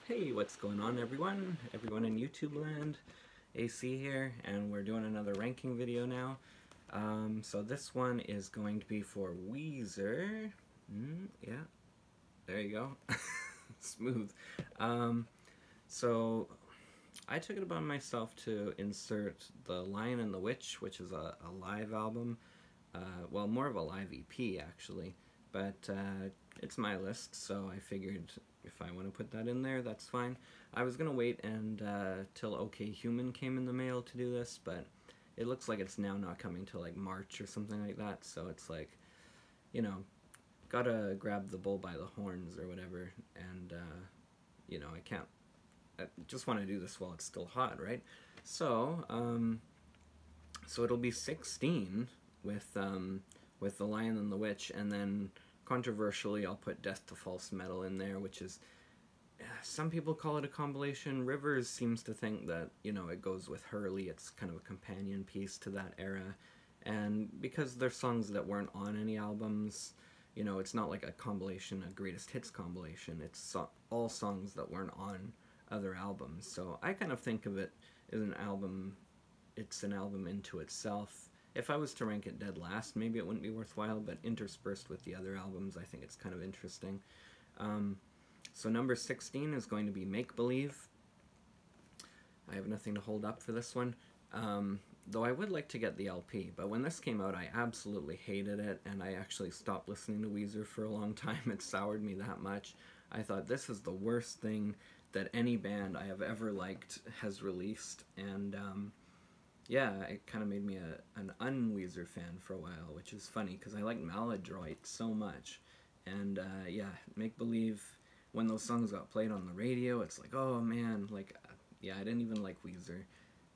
Hey, what's going on everyone? Everyone in YouTube land, AC here, and we're doing another ranking video now. So this one is going to be for Weezer. Yeah, there you go. Smooth. So I took it upon myself to insert The Lion and the Witch, which is a live album. Well, more of a live EP actually, but it's my list, so I figured if I want to put that in there, that's fine. I was gonna wait and till OK Human came in the mail to do this, but it looks like it's now not coming till like March or something like that. So it's like, you know, gotta grab the bull by the horns or whatever, and I can't. I just want to do this while it's still hot, right? So, so it'll be 16 with The Lion and the Witch, and then controversially I'll put Death to False Metal in there, which is, some people call it a compilation. Rivers seems to think that, it goes with Hurley, it's kind of a companion piece to that era, and because they're songs that weren't on any albums, it's not like a compilation, a greatest hits compilation, it's all songs that weren't on other albums, so I kind of think of it as an album. It's an album into itself. If I was to rank it dead last, maybe it wouldn't be worthwhile, but interspersed with the other albums, I think it's kind of interesting. So number 16 is going to be Make Believe. I have nothing to hold up for this one, though I would like to get the LP, but when this came out I absolutely hated it, and I actually stopped listening to Weezer for a long time. It soured me that much. I thought this is the worst thing that any band I have ever liked has released, and yeah, it kind of made me an un-Weezer fan for a while, which is funny because I like Maladroit so much. And yeah, Make Believe, when those songs got played on the radio, it's like, oh man, like, yeah, I didn't even like Weezer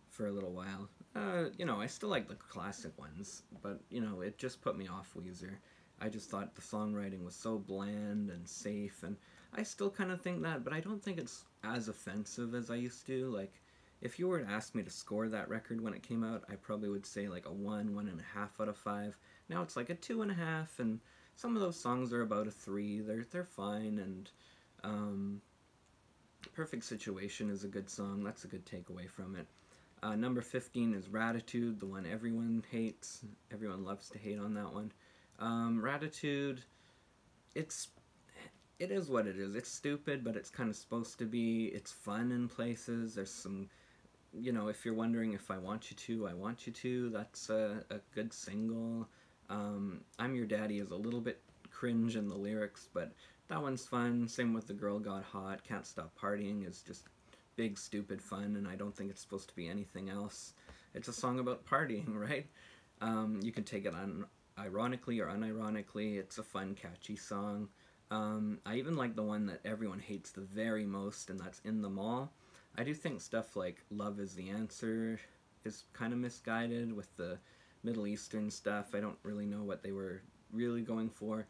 for a little while. I still like the classic ones, but, it just put me off Weezer. I just thought the songwriting was so bland and safe, and I still kind of think that, but I don't think it's as offensive as I used to. Like, if you were to ask me to score that record when it came out, I probably would say like a 1.5 out of 5. Now it's like a 2.5, and some of those songs are about a 3. They're fine, and Perfect Situation is a good song. That's a good takeaway from it. Number 15 is Ratitude, the one everyone hates. Everyone loves to hate on that one. Ratitude, it is what it is. It's stupid, but it's kind of supposed to be. It's fun in places. There's some, if you're wondering if I Want You To, I Want You To, that's a good single. I'm Your Daddy is a little bit cringe in the lyrics, but that one's fun. Same with The Girl Got Hot. Can't Stop Partying is just big, stupid fun, and I don't think it's supposed to be anything else. It's a song about partying, right? You can take it on ironically or unironically. It's a fun, catchy song. I even like the one that everyone hates the very most, and that's In the Mall. I do think stuff like Love Is the Answer is kind of misguided with the Middle Eastern stuff. I don't really know what they were really going for.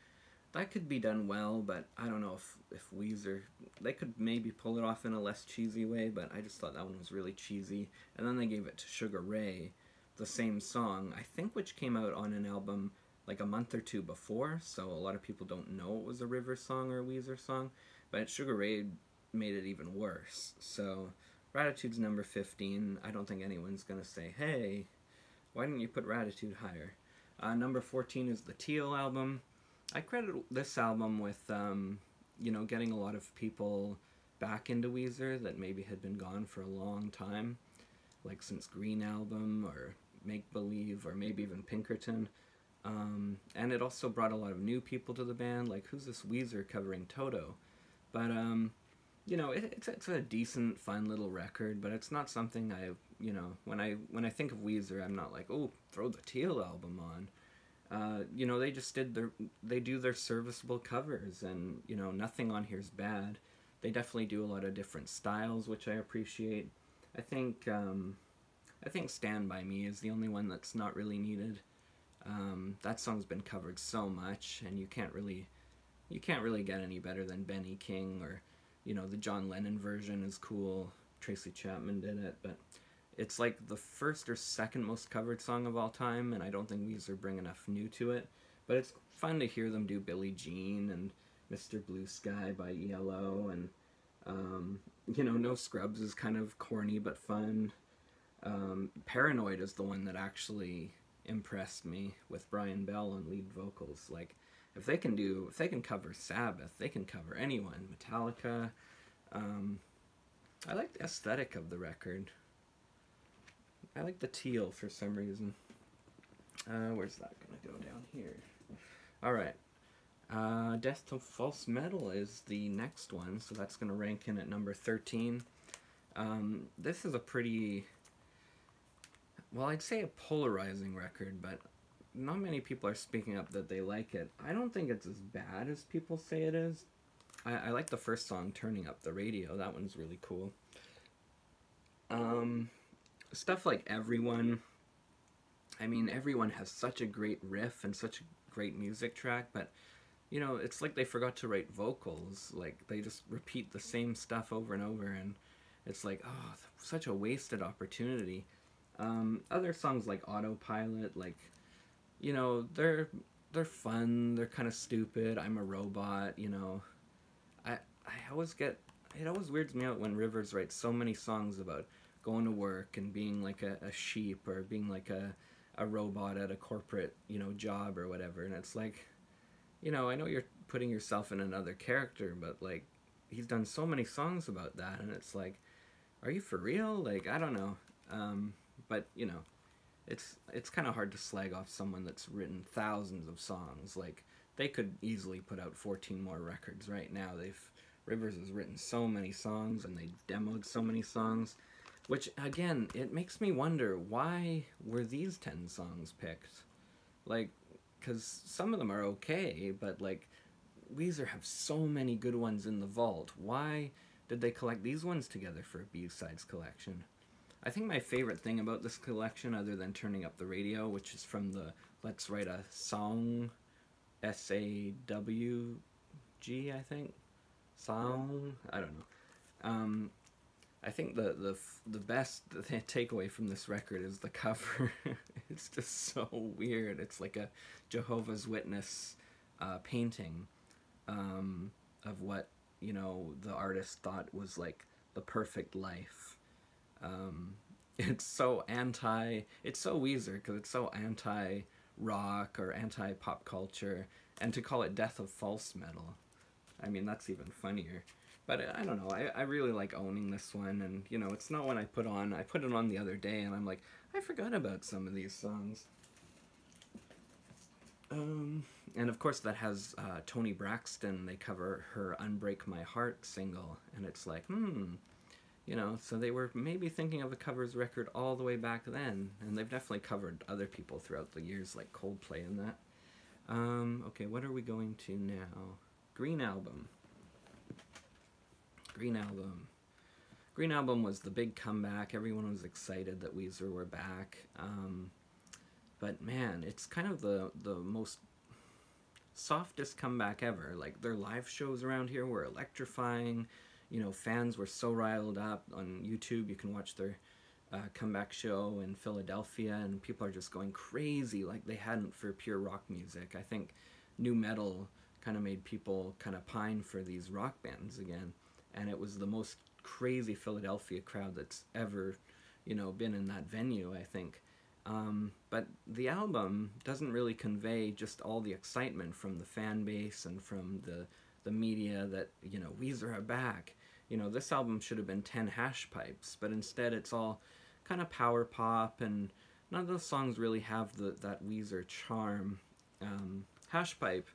That could be done well, but I don't know if Weezer, they could maybe pull it off in a less cheesy way, but I just thought that one was really cheesy. And then they gave it to Sugar Ray, the same song, I think, which came out on an album like a month or two before, so a lot of people don't know it was a River song or a Weezer song, but Sugar Ray made it even worse. So Ratitude's number 15. I don't think anyone's gonna say, hey, why didn't you put Ratitude higher? Number 14 is the Teal Album. I credit this album with, getting a lot of people back into Weezer that maybe had been gone for a long time, like since Green Album or Make Believe or maybe even Pinkerton. And it also brought a lot of new people to the band, like, who's this Weezer covering Toto? But, it's a decent, fun little record, but it's not something when I think of Weezer, I'm not like, oh, throw the Teal Album on. They just they do their serviceable covers, and, nothing on here is bad. They definitely do a lot of different styles, which I appreciate. I think Stand By Me is the only one that's not really needed. That song's been covered so much, and you can't really get any better than Benny King, or, the John Lennon version is cool. Tracy Chapman did it, but it's like the first or second most covered song of all time, and I don't think Weezer bring enough new to it. But it's fun to hear them do Billie Jean and Mr. Blue Sky by ELO, and You know, No Scrubs is kind of corny but fun. Paranoid is the one that actually impressed me, with Brian Bell on lead vocals. Like, if they can cover Sabbath, they can cover anyone. Metallica. I like the aesthetic of the record. I like the teal for some reason. Where's that gonna go down here? Alright. Death to False Metal is the next one, so that's gonna rank in at number 13. This is a pretty, well, I'd say a polarizing record, but not many people are speaking up that they like it. I don't think it's as bad as people say it is. I like the first song, Turning Up the Radio. That one's really cool. Stuff like Everyone. I mean, Everyone has such a great riff and such a great music track, but, you know, it's like they forgot to write vocals. Like, they just repeat the same stuff over and over, and it's like, oh, such a wasted opportunity. Other songs like Autopilot, like, you know, they're fun, they're kind of stupid. I'm a Robot, you know. I always get, it always weirds me out when Rivers writes so many songs about going to work and being like a sheep, or being like a robot at a corporate, you know, job or whatever. And it's like, you know, I know you're putting yourself in another character, but like, he's done so many songs about that, and it's like, are you for real? Like, I don't know. But, you know, it's kind of hard to slag off someone that's written thousands of songs. Like, they could easily put out 14 more records right now. Rivers has written so many songs, and they demoed so many songs, which, again, it makes me wonder, why were these 10 songs picked? Like, because some of them are okay, but, like, Weezer have so many good ones in the vault. Why did they collect these ones together for a B-sides collection? I think my favorite thing about this collection, other than Turning Up the Radio, which is from the Let's Write a Song, S-A-W-G, I think? Song? I don't know. I think the best takeaway from this record is the cover. It's just so weird. It's like a Jehovah's Witness painting of what, you know, the artist thought was like the perfect life. It's so Weezer, because it's so anti-rock or anti-pop culture, and to call it Death of False Metal, I mean, that's even funnier. But I don't know, I really like owning this one, and, you know, it's not one I put on. I put it on the other day, and I'm like, I forgot about some of these songs. And of course that has Toni Braxton. They cover her Unbreak My Heart single, and it's like, you know, so they were maybe thinking of a covers record all the way back then, and they've definitely covered other people throughout the years, like Coldplay and that. Okay, what are we going to now? Green Album. Green Album was the big comeback. Everyone was excited that Weezer were back. But man, it's kind of the most softest comeback ever. Like, their live shows around here were electrifying. You know, fans were so riled up. On YouTube, you can watch their comeback show in Philadelphia, and people are just going crazy like they hadn't for pure rock music. I think nu metal kind of made people kind of pine for these rock bands again, and it was the most crazy Philadelphia crowd that's ever, you know, been in that venue, I think. But the album doesn't really convey just all the excitement from the fan base and from the media that, you know, Weezer are back. You know, this album should have been 10 hash pipes, but instead it's all kind of power pop, and none of those songs really have that Weezer charm. Hash pipe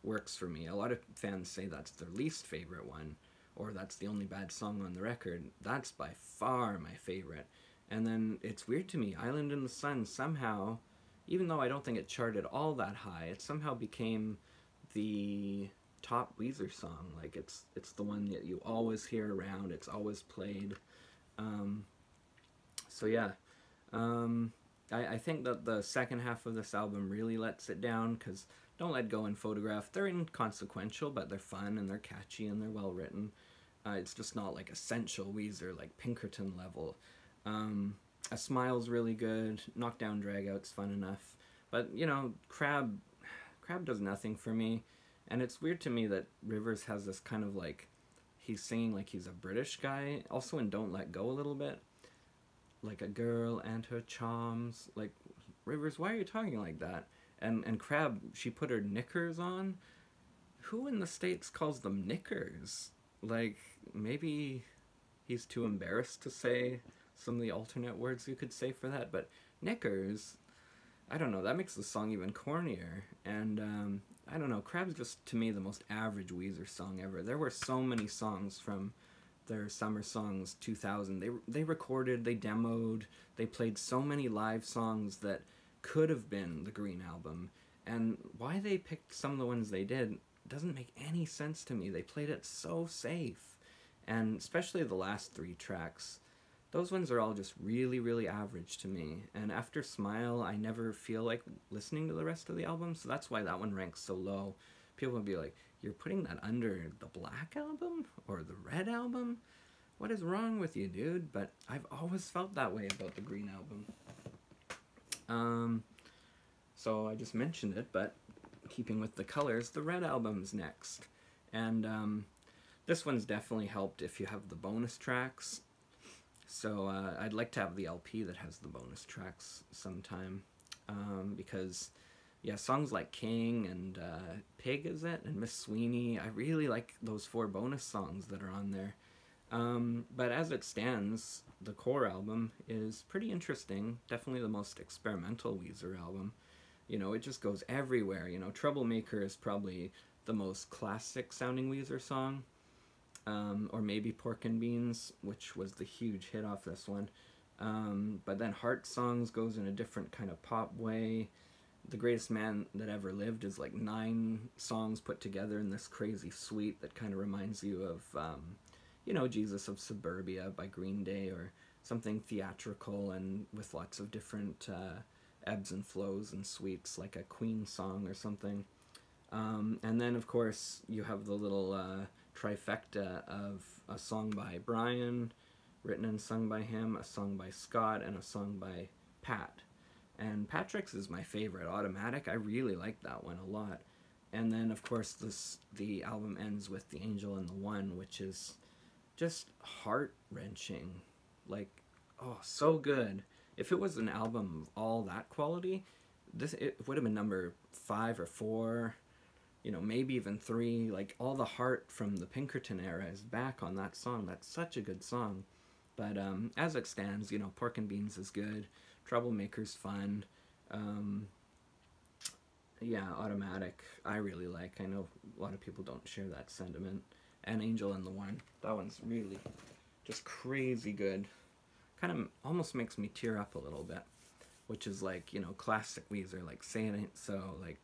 works for me. A lot of fans say that's their least favorite one, or that's the only bad song on the record. That's by far my favorite. And then it's weird to me, Island in the Sun somehow, even though I don't think it charted all that high, it somehow became the top Weezer song. Like, it's the one that you always hear around, it's always played. So yeah, I think that the second half of this album really lets it down, because Don't Let Go and Photograph, they're inconsequential, but they're fun and they're catchy and they're well written. It's just not like essential Weezer, like Pinkerton level. A Smile's really good. Knockdown Dragout's fun enough. But, you know, Crab does nothing for me. And it's weird to me that Rivers has this kind of like, he's singing like he's a British guy. Also in Don't Let Go a little bit. Like a girl and her charms. Like, Rivers, why are you talking like that? And Crab, she put her knickers on. Who in the States calls them knickers? Like, maybe he's too embarrassed to say some of the alternate words you could say for that, but knickers, I don't know, that makes the song even cornier. And I don't know, Crab's just, to me, the most average Weezer song ever. There were so many songs from their Summer Songs 2000. They recorded, they demoed, they played so many live songs that could have been the Green Album. And why they picked some of the ones they did doesn't make any sense to me. They played it so safe. And especially the last 3 tracks. Those ones are all just really, really average to me. And after Smile, I never feel like listening to the rest of the album, so that's why that one ranks so low. People would be like, you're putting that under the Black Album? Or the Red Album? What is wrong with you, dude? But I've always felt that way about the Green Album. So I just mentioned it, but keeping with the colors, the Red Album's next. And this one's definitely helped if you have the bonus tracks. So I'd like to have the LP that has the bonus tracks sometime, because, yeah, songs like King and Pig, is it? And Miss Sweeney, I really like those 4 bonus songs that are on there. But as it stands, the core album is pretty interesting, definitely the most experimental Weezer album. You know, it just goes everywhere. You know, Troublemaker is probably the most classic sounding Weezer song. Or maybe Pork and Beans, which was the huge hit off this one. But then Heart Songs goes in a different kind of pop way. The Greatest Man That Ever Lived is like 9 songs put together in this crazy suite that kind of reminds you of, you know, Jesus of Suburbia by Green Day, or something theatrical and with lots of different ebbs and flows and sweeps, like a Queen song or something. And then, of course, you have the little trifecta of a song by Brian, written and sung by him, a song by Scott, and a song by Pat. And Patrick's is my favorite, Automatic. I really like that one a lot. And then, of course, the album ends with The Angel and the One, which is just heart-wrenching. Like, oh, so good. If it was an album of all that quality, it would have been number 5 or 4, you know, maybe even 3. Like, all the heart from the Pinkerton era is back on that song. That's such a good song. But as it stands, you know, Pork and Beans is good. Troublemaker's fun. Yeah, Automatic, I really like. I know a lot of people don't share that sentiment. And Angel and the One. That one's really just crazy good. Kind of almost makes me tear up a little bit. Which is like, you know, classic Weezer, like Saying It So, like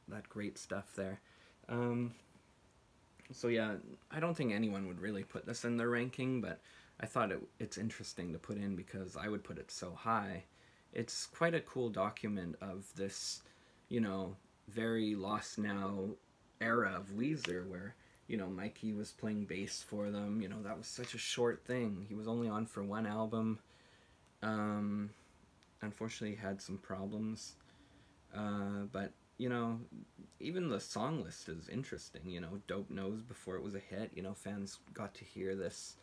that great stuff there. So yeah, I don't think anyone would really put this in their ranking, but I thought it's interesting to put in because I would put it so high. It's quite a cool document of this, you know, very lost now era of Weezer where, you know, Mikey was playing bass for them. You know, that was such a short thing. He was only on for 1 album. Unfortunately, he had some problems. But, you know, even the song list is interesting. You know, Dope Nose before it was a hit. You know, fans got to hear this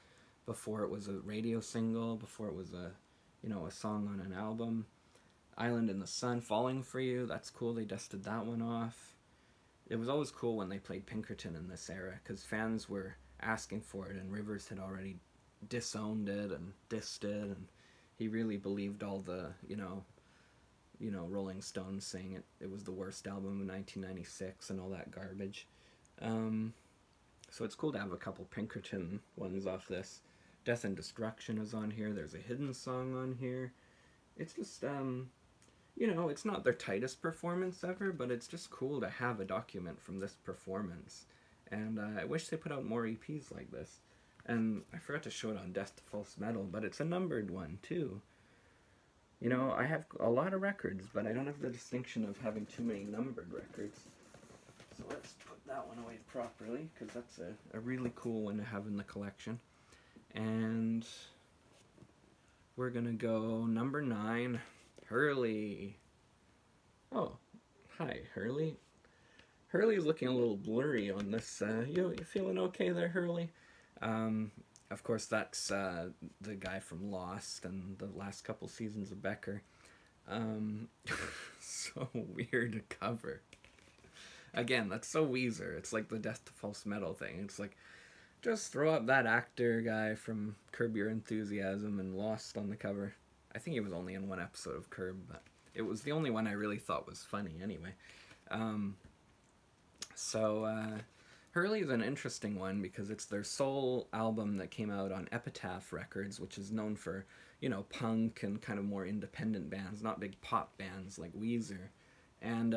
before it was a radio single, before it was a, you know, a song on an album. Island in the Sun, Falling for You, that's cool. They dusted that one off. It was always cool when they played Pinkerton in this era because fans were asking for it and Rivers had already disowned it and dissed it, and he really believed all the, you know, Rolling Stones saying it was the worst album of 1996 and all that garbage. So it's cool to have a couple Pinkerton ones off this. Death and Destruction is on here. There's a hidden song on here. It's just, you know, it's not their tightest performance ever, but it's just cool to have a document from this performance. And I wish they put out more EPs like this. And I forgot to show it on Death to False Metal, but it's a numbered one, too. You know, I have a lot of records, but I don't have the distinction of having too many numbered records. So let's put that one away properly, because that's a really cool one to have in the collection. And we're going to go number 9, Hurley. Oh, hi, Hurley. Hurley's looking a little blurry on this. You feeling okay there, Hurley? Of course, that's the guy from Lost and the last couple seasons of Becker. Um, so weird to cover. Again, that's so Weezer. It's like the Death to False Metal thing. It's like, just throw up that actor guy from Curb Your Enthusiasm and Lost on the cover. I think he was only in one episode of Curb, but it was the only one I really thought was funny anyway. Hurley is an interesting one because it's their sole album that came out on Epitaph Records, which is known for, you know, punk and kind of more independent bands, not big pop bands like Weezer. And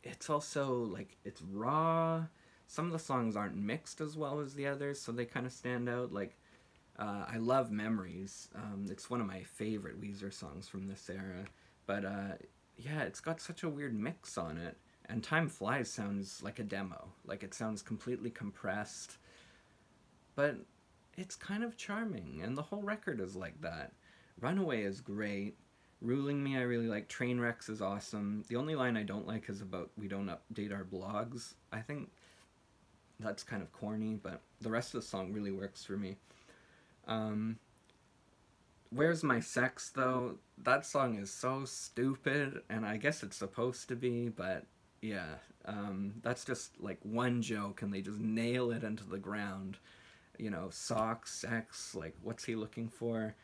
it's also, like, it's raw. Some of the songs aren't mixed as well as the others, so they kind of stand out. Like, I love Memories. It's one of my favorite Weezer songs from this era. But, yeah, it's got such a weird mix on it. And Time Flies sounds like a demo. Like, it sounds completely compressed. But it's kind of charming, and the whole record is like that. Runaway is great. Ruling Me I really like. Trainwrecks is awesome. The only line I don't like is about we don't update our blogs. I think that's kind of corny, but the rest of the song really works for me. Where's My Sex, though? That song is so stupid, and I guess it's supposed to be, but yeah, that's just like one joke and they just nail it into the ground. You know, socks, sex, like what's he looking for?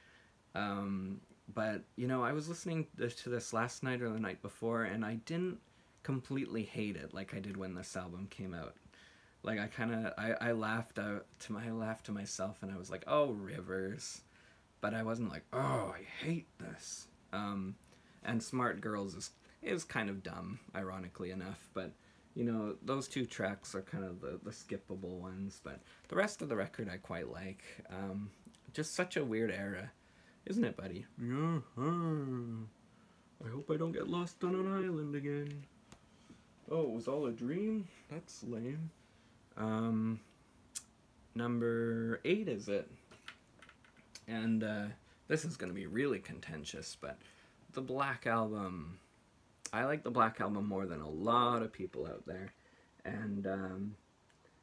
But, you know, I was listening to this last night or the night before and I didn't completely hate it like I did when this album came out. Like, I laughed to myself and I was like, oh, Rivers. But I wasn't like, oh, I hate this. And Smart Girls is kind of dumb, ironically enough, but, you know, those two tracks are kind of the skippable ones, but the rest of the record I quite like. Just such a weird era, isn't it, buddy? Yeah. I hope I don't get lost on an island again. Oh, it was all a dream? That's lame. Number 8 is it? And this is going to be really contentious, but the Black Album. I like the Black Album more than a lot of people out there. And,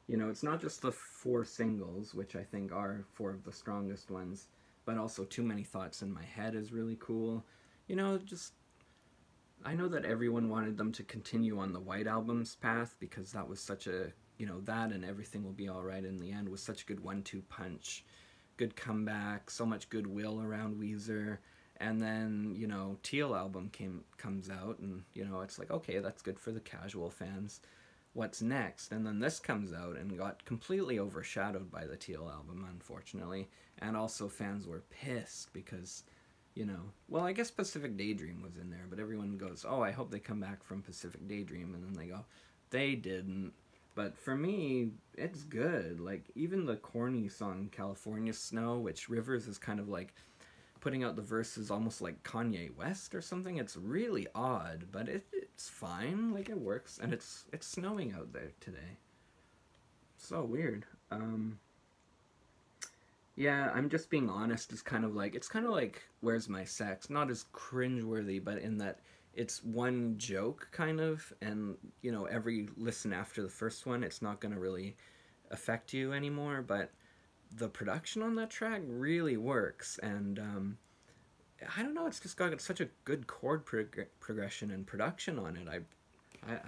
you know, it's not just the 4 singles, which I think are 4 of the strongest ones, but also Too Many Thoughts in My Head is really cool. You know, just, I know that everyone wanted them to continue on the White Album's path because that was such a, you know, that and Everything Will Be Alright in the End was such a good 1-2 punch. Good comeback, so much goodwill around Weezer. And then, you know, Teal Album comes out, and, you know, it's like, okay, that's good for the casual fans. What's next? And then this comes out and got completely overshadowed by the Teal Album, unfortunately. And also fans were pissed because, you know, well, I guess Pacific Daydream was in there, but everyone goes, oh, I hope they come back from Pacific Daydream. And then they go, they didn't. But for me, it's good. Like, even the corny song California Snow, which Rivers is kind of like putting out the verses almost like Kanye West or something. It's really odd, but it's fine. Like, it works, and it's snowing out there today. So weird. Yeah, I'm just being honest. It's kind of like Where's My Sex? Not as cringeworthy, but in that it's one joke, kind of, and, you know, every listen after the first one, it's not going to really affect you anymore, but the production on that track really works, and I don't know, it's just got such a good chord progression and production on it.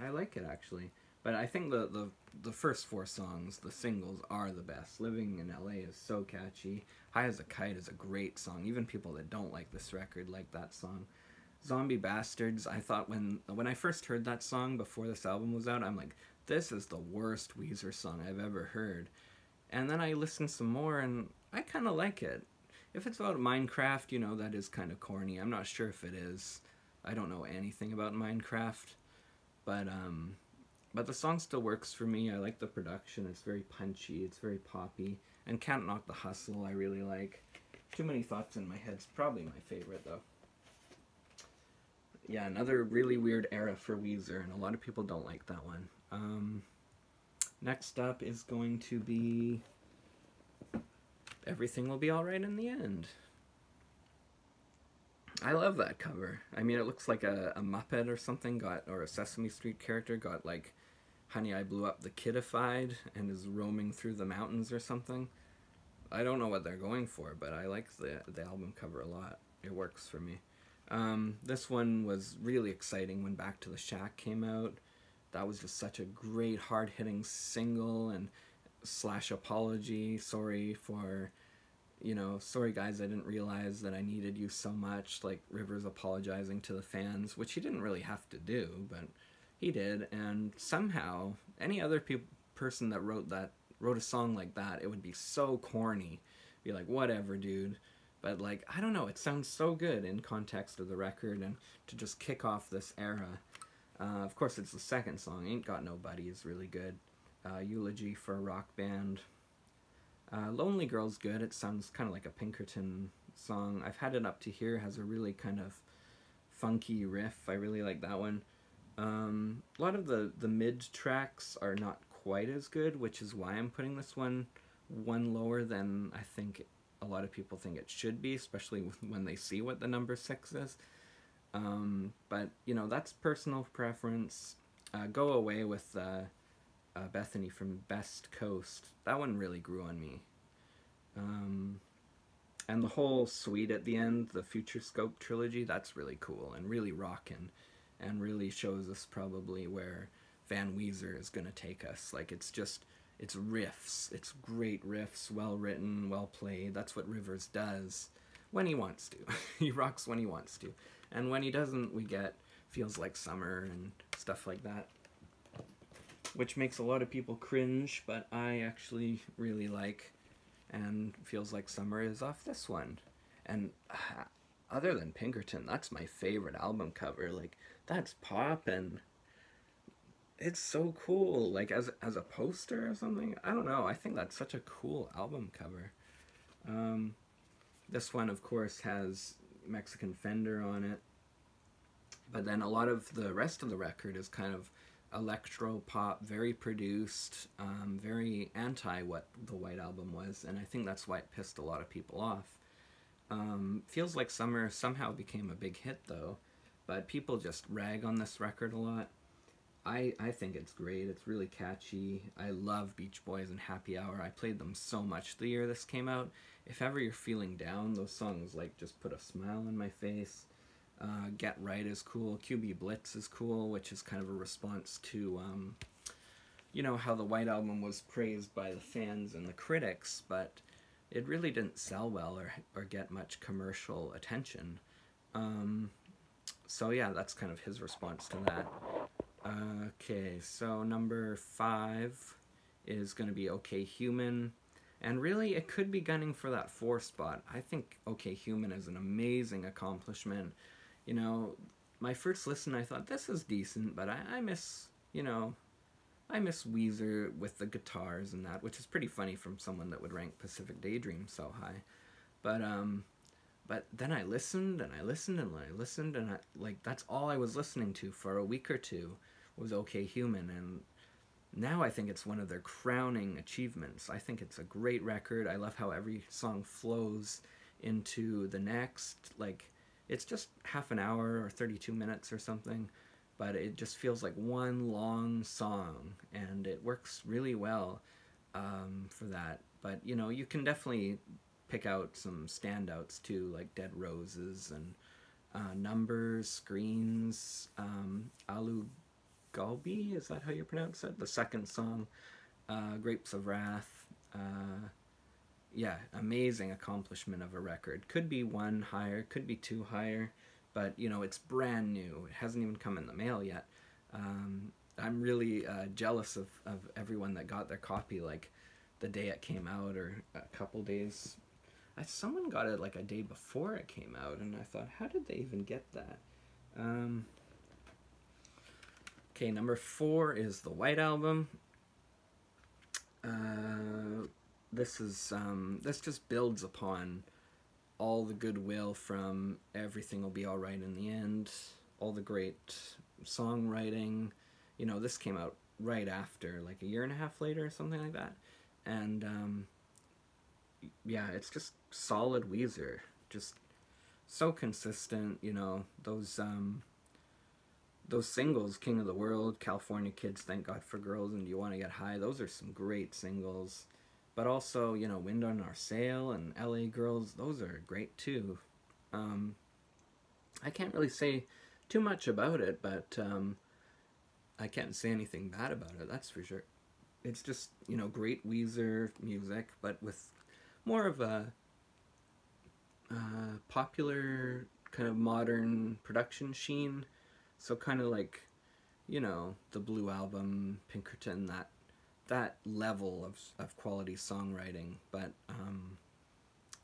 I like it, actually. But I think the first 4 songs, the singles, are the best. Living in LA is so catchy. High as a Kite is a great song. Even people that don't like this record like that song. Zombie Bastards, I thought when I first heard that song before this album was out, I'm like, this is the worst Weezer song I've ever heard. And then I listened some more, and I kind of like it. If it's about Minecraft, you know, that is kind of corny. I'm not sure if it is. I don't know anything about Minecraft. But the song still works for me. I like the production. It's very punchy. It's very poppy. And Can't Knock the Hustle I really like. Too Many Thoughts in My Head's probably my favorite, though. Yeah, another really weird era for Weezer, and a lot of people don't like that one. Next up is going to be Everything Will Be Alright in the End. I love that cover. I mean, it looks like a Muppet or something or a Sesame Street character got, like, Honey, I Blew Up the Kidified and is roaming through the mountains or something. I don't know what they're going for, but I like the album cover a lot. It works for me. This one was really exciting when Back to the Shack came out. That was just such a great hard-hitting single, and slash apology. Sorry for, sorry guys, I didn't realize that I needed you so much. Like Rivers apologizing to the fans, which he didn't really have to do, but he did. And somehow, any other person that wrote a song like that, it would be so corny. Be like, whatever, dude. But like, I don't know, it sounds so good in context of the record, and to just kick off this era. Of course, it's the second song. Ain't Got Nobody is really good. Eulogy for a Rock Band. Lonely Girl's good. It sounds kind of like a Pinkerton song. I've Had It Up to Here has a really kind of funky riff. I really like that one. A lot of the mid tracks are not quite as good, which is why I'm putting this one lower than I think a lot of people think it should be, especially when they see what the number 6 is. But, that's personal preference. Go Away with Bethany from Best Coast. That one really grew on me. And the whole suite at the end, the Future Scope trilogy, that's really cool and really rockin', and really shows us probably where Van Weezer is going to take us. Like, it's riffs. It's great riffs, well written, well played. That's what Rivers does when he wants to. He rocks when he wants to. And when he doesn't, we get Feels Like Summer and stuff like that, which makes a lot of people cringe, but I actually really like. And Feels Like Summer is off this one. And other than Pinkerton, that's my favorite album cover. Like, that's poppin'. It's so cool. Like, as a poster or something. I don't know. I think that's such a cool album cover. This one, of course, has Mexican Fender on it. But then a lot of the rest of the record is kind of electro pop, very produced, very anti what the White Album was, and I think that's why it pissed a lot of people off. Feels Like Summer somehow became a big hit though, but people just rag on this record a lot. I think it's great. It's really catchy. I love Beach Boys and Happy Hour. I played them so much the year this came out. If ever you're feeling down, those songs like just put a smile on my face. Get Right is cool. QB Blitz is cool, which is kind of a response to, how the White Album was praised by the fans and the critics, but it really didn't sell well or get much commercial attention. So yeah, that's kind of his response to that. Okay, so number 5 is going to be OK Human. And really, it could be gunning for that 4 spot. I think OK Human is an amazing accomplishment. My first listen, I thought, this is decent, but I miss Weezer with the guitars and that, which is pretty funny from someone that would rank Pacific Daydream so high. But then I listened, and I listened, and I listened, and that's all I was listening to for a week or two was OK Human, and now I think it's one of their crowning achievements. I think it's a great record. I love how every song flows into the next. Like, it's just half an hour or 32 minutes or something, but it just feels like one long song, and it works really well for that. But, you can definitely pick out some standouts too, like Dead Roses and Numbers, Screens, Alu Galbi, is that how you pronounce it? The second song, Grapes of Wrath. Yeah, amazing accomplishment of a record. Could be 1 higher, could be 2 higher, but it's brand new. It hasn't even come in the mail yet. I'm really jealous of everyone that got their copy like the day it came out or a couple days. Someone got it like a day before it came out, and I thought, how did they even get that? Okay, number 4 is the White Album. This just builds upon all the goodwill from Everything Will Be Alright in the End, all the great songwriting. This came out right after, like a year and a half later or something like that. And yeah, it's just solid Weezer. Just so consistent, those singles, King of the World, California Kids, Thank God for Girls, and Do You Want to Get High, those are some great singles. But also, you know, Wind on Our Sail and LA Girls, those are great too. Um, I can't really say too much about it, but I can't say anything bad about it, that's for sure. It's just, you know, great Weezer music, but with more of a popular kind of modern production sheen. So kind of like, you know, the Blue Album, Pinkerton, that level of quality songwriting, but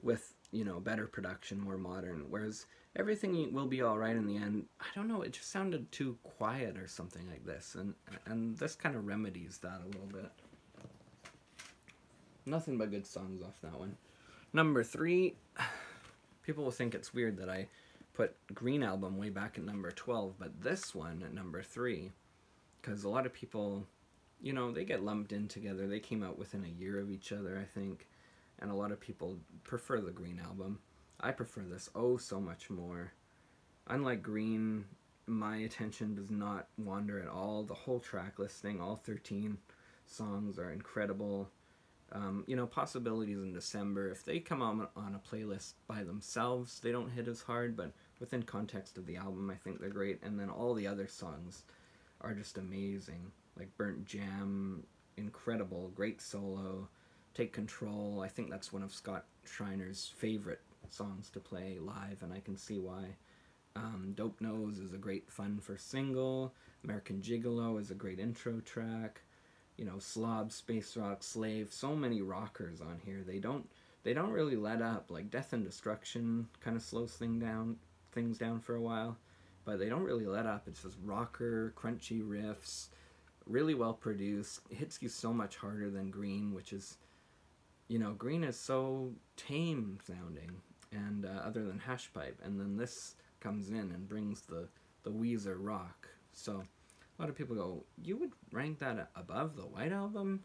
with, you know, better production, more modern. Whereas Everything Will Be Alright in the end, I don't know, it just sounded too quiet or something like this, and this kind of remedies that a little bit. Nothing but good songs off that one. Number 3, people will think it's weird that I put Green Album way back at number 12, but this one at number 3, because a lot of people, you know, they get lumped in together. They came out within a year of each other, I think, and a lot of people prefer the Green Album. I prefer this oh so much more. Unlike Green, my attention does not wander at all. The whole track listing, all 13 songs are incredible. You know, Possibilities in December, if they come on a playlist by themselves, they don't hit as hard, but within context of the album, I think they're great. And then all the other songs are just amazing. Like Burnt Jam, incredible, great solo. Take Control, I think that's one of Scott Schreiner's favorite songs to play live, and I can see why. Dope Nose is a great fun first single. American Gigolo is a great intro track. You know, Slob, Space Rock, Slave, so many rockers on here. They don't really let up. Like Death and Destruction kind of slows things down for a while, but they don't really let up. It's just rocker, crunchy riffs, really well produced. It hits you so much harder than Green, which is, you know, Green is so tame sounding, and other than Hash Pipe, and then this comes in and brings the Weezer rock. So a lot of people go, you would rank that above the White Album?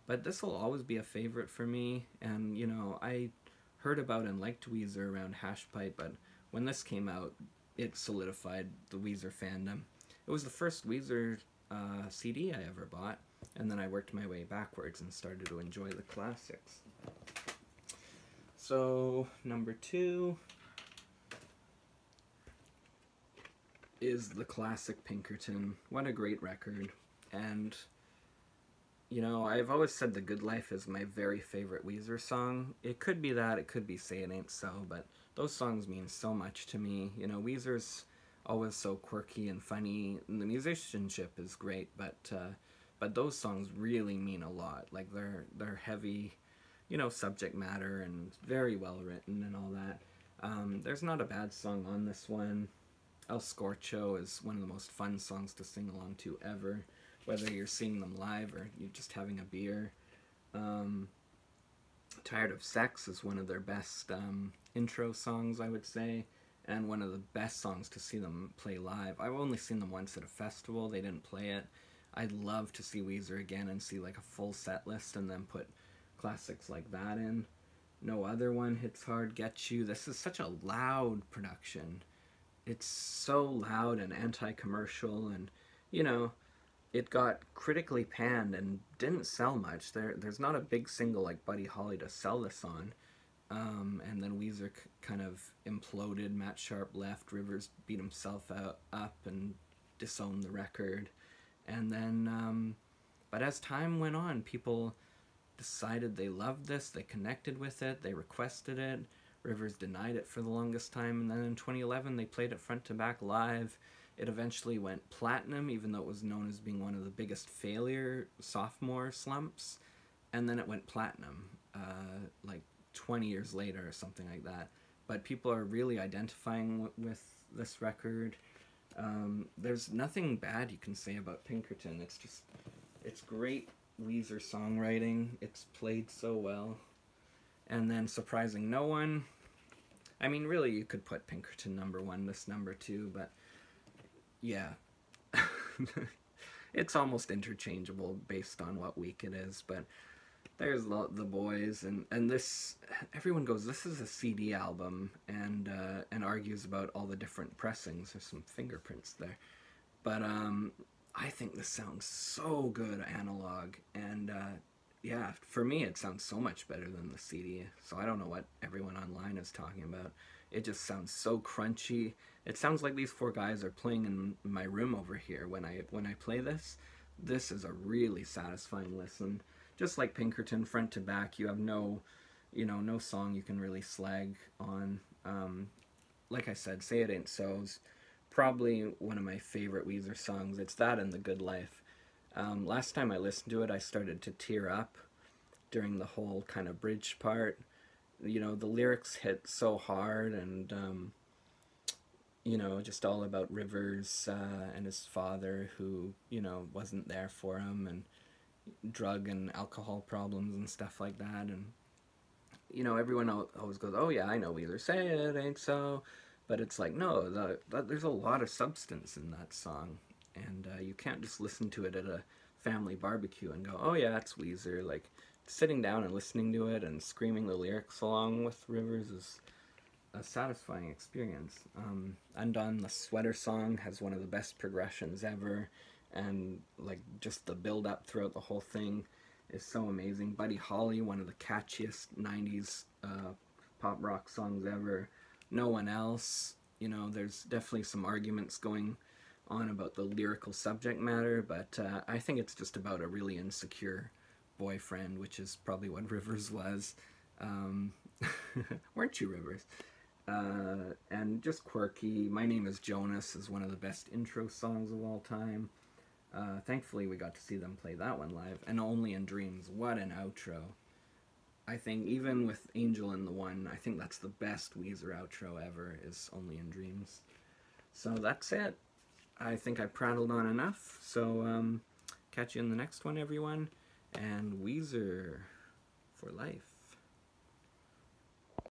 But this will always be a favorite for me, and, you know, I heard about and liked Weezer around Hash Pipe, but when this came out, it solidified the Weezer fandom. It was the first Weezer CD I ever bought, and then I worked my way backwards and started to enjoy the classics. So, number 2 is the classic Pinkerton. What a great record. And, you know, I've always said The Good Life is my very favorite Weezer song. It could be that, it could be Say It Ain't So, but those songs mean so much to me. You know, Weezer's always so quirky and funny, and the musicianship is great, but those songs really mean a lot. Like, they're heavy, you know, subject matter, and very well written and all that. There's not a bad song on this one. El Scorcho is one of the most fun songs to sing along to ever, whether you're seeing them live or you're just having a beer. Tired of Sex is one of their best intro songs, I would say, and one of the best songs to see them play live. I've only seen them once at a festival. They didn't play it. I'd love to see Weezer again and see like a full set list and then put classics like that in. No Other One hits hard. Get You. This is such a loud production. It's so loud and anti-commercial, and, you know, it got critically panned and didn't sell much. There's not a big single like Buddy Holly to sell this on. And then Weezer kind of imploded. Matt Sharp left. Rivers beat himself up and disowned the record. And then, but as time went on, people decided they loved this, they connected with it, they requested it. Rivers denied it for the longest time, and then in 2011 they played it front to back live. It eventually went platinum, even though it was known as being one of the biggest sophomore slumps, and then it went platinum, like 20 years later or something like that. But people are really identifying with this record. There's nothing bad you can say about Pinkerton. It's great Weezer songwriting. It's played so well. And then Surprising No One. I mean, really, you could put Pinkerton number 1, this number 2, but yeah. It's almost interchangeable based on what week it is, but there's the Boys, and this, everyone goes, this is a CD album, and argues about all the different pressings. There's some fingerprints there. But I think this sounds so good analog, and yeah, for me it sounds so much better than the CD. So I don't know what everyone online is talking about. It just sounds so crunchy. It sounds like these four guys are playing in my room over here when I play this. This is a really satisfying listen. Just like Pinkerton, front to back, you have no, no song you can really slag on. Like I said, Say It Ain't So's probably one of my favorite Weezer songs. It's that and The Good Life. Last time I listened to it, I started to tear up during the whole kind of bridge part. The lyrics hit so hard, and just all about Rivers and his father who, wasn't there for him, and drug and alcohol problems and stuff like that. And, everyone always goes, oh yeah, I know Weezer, say it ain't so. But it's like, no, there's a lot of substance in that song. And you can't just listen to it at a family barbecue and go, oh yeah, it's Weezer. Like, sitting down and listening to it and screaming the lyrics along with Rivers is a satisfying experience. Undone, the sweater song, has one of the best progressions ever, and like just the build up throughout the whole thing is so amazing. Buddy Holly, one of the catchiest 90s pop rock songs ever. No One Else, there's definitely some arguments going on about the lyrical subject matter, but I think it's just about a really insecure boyfriend, which is probably what Rivers was. Weren't you, Rivers? And just quirky. My Name is Jonas is one of the best intro songs of all time. Thankfully, we got to see them play that one live. And Only in Dreams, what an outro. I think even with Angel in the One, I think that's the best Weezer outro ever, is Only in Dreams. So that's it. I think I prattled on enough. So catch you in the next one, everyone. And Weezer for life.